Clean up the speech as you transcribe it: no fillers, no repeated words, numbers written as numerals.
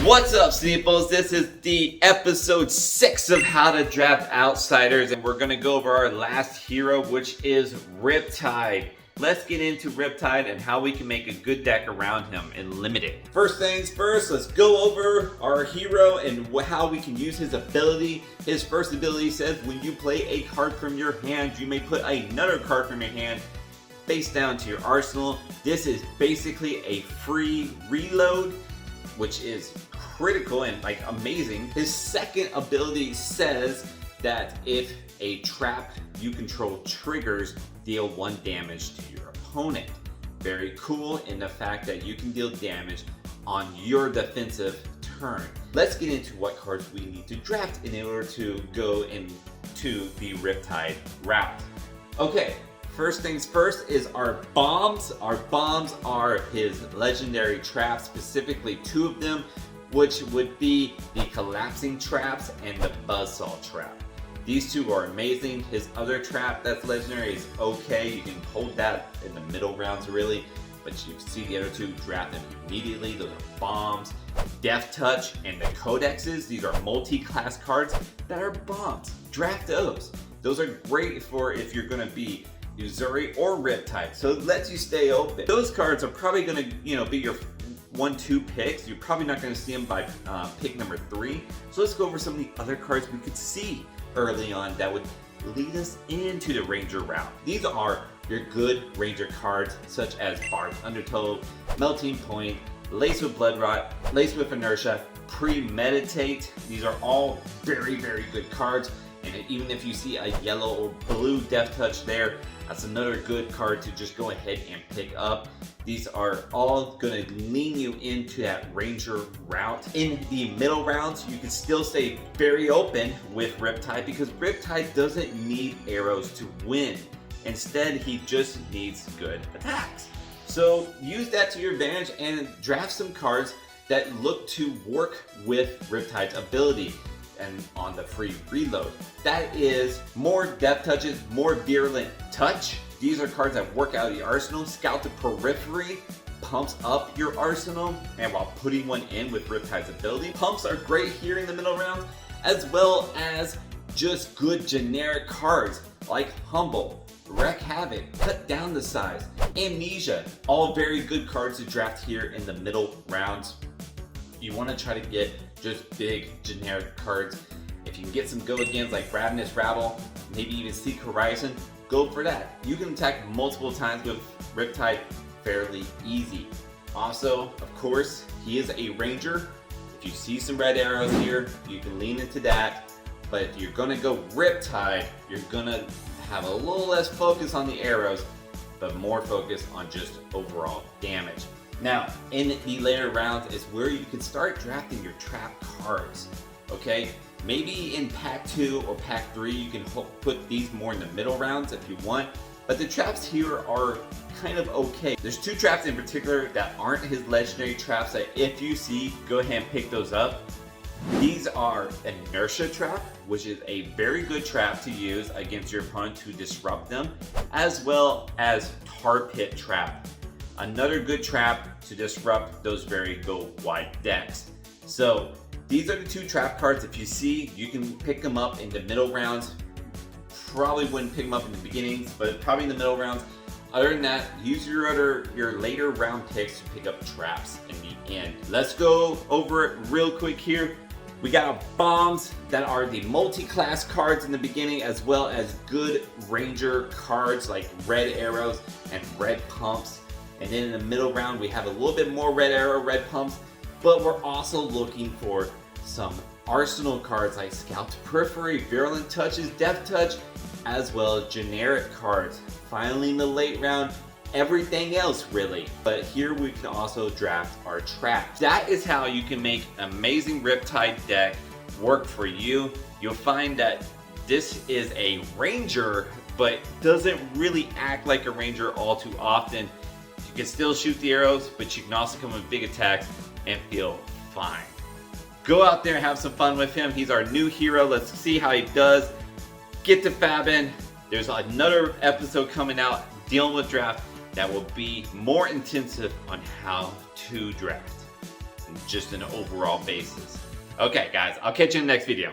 What's up, Sneeples? This is the episode 6 of How to Draft Outsiders, and we're going to go over our last hero, which is Riptide. Let's get into Riptide and how we can make a good deck around him in Limited. First things first, let's go over our hero and how we can use his ability. His first ability says when you play a card from your hand, you may put another card from your hand face down to your arsenal. This is basically a free reload, which is critical and amazing. His second ability says that if a trap you control triggers, deal 1 damage to your opponent. Very cool in the fact that you can deal damage on your defensive turn. Let's get into what cards we need to draft in order to go into the Riptide route. Okay, first things first is our bombs. Our bombs are his legendary traps, specifically 2 of them, which would be the collapsing traps and the buzzsaw trap. These 2 are amazing. His other trap that's legendary is okay. You can hold that in the middle rounds really, but you see the other 2, draft them immediately. Those are bombs. Death Touch and the Codexes, these are multi-class cards that are bombs. Draft those. Those are great for if you're gonna be Uzuri or Riptide, so it lets you stay open. Those cards are probably gonna, be your 1-2 picks. You're probably not gonna see them by pick number 3. So let's go over some of the other cards we could see early on that would lead us into the Ranger route. These are your good Ranger cards, such as Barbed Undertow, Melting Point, Lace with Blood Rot, Lace with Inertia, Premeditate. These are all very, very good cards. And even if you see a yellow or blue Death Touch there, that's another good card to just go ahead and pick up. These are all going to lean you into that Ranger route. In the middle rounds, you can still stay very open with Riptide because Riptide doesn't need arrows to win. Instead, he just needs good attacks. So use that to your advantage and draft some cards that look to work with Riptide's ability. And on the free reload, that is more Death Touches, more Virulent Touch. These are cards that work out of the arsenal. Scout the Periphery pumps up your arsenal, and while putting 1 in with Riptide's ability. Pumps are great here in the middle rounds, as well as just good generic cards like Humble, Wreak Havoc, Cut Down the Size, Amnesia. All very good cards to draft here in the middle rounds. You want to try to get just big generic cards. If you can get some go-agains like Ravenous Rabble, maybe even Seek Horizon, go for that. You can attack multiple times with Riptide fairly easy. Also, of course, he is a Ranger. If you see some red arrows here, you can lean into that. But if you're gonna go Riptide, you're gonna have a little less focus on the arrows, but more focus on just overall damage. Now, in the later rounds is where you can start drafting your trap cards, okay? Maybe in pack 2 or pack 3, you can put these more in the middle rounds if you want, but the traps here are kind of okay. There's 2 traps in particular that aren't his legendary traps that if you see, go ahead and pick those up. These are Inertia Trap, which is a very good trap to use against your opponent to disrupt them, as well as Tar Pit Trap. Another good trap to disrupt those very go-wide decks. So these are the 2 trap cards. If you see, you can pick them up in the middle rounds. Probably wouldn't pick them up in the beginnings, but probably in the middle rounds. Other than that, use your later round picks to pick up traps in the end. Let's go over it real quick here. We got bombs that are the multi-class cards in the beginning, as well as good Ranger cards like Red Arrows and Red Pumps. And then in the middle round, we have a little bit more Red Arrow, Red Pumps, but we're also looking for some arsenal cards like Scout Periphery, Virulent Touches, Death Touch, as well as generic cards. Finally in the late round, everything else really. But here we can also draft our traps. That is how you can make an amazing Riptide deck work for you. You'll find that this is a Ranger, but doesn't really act like a Ranger all too often. You can still shoot the arrows, but you can also come with big attacks and feel fine. Go out there and have some fun with him. He's our new hero. Let's see how he does. Get to fabbing. There's another episode coming out dealing with draft that will be more intensive on how to draft. just an overall basis. Okay, guys, I'll catch you in the next video.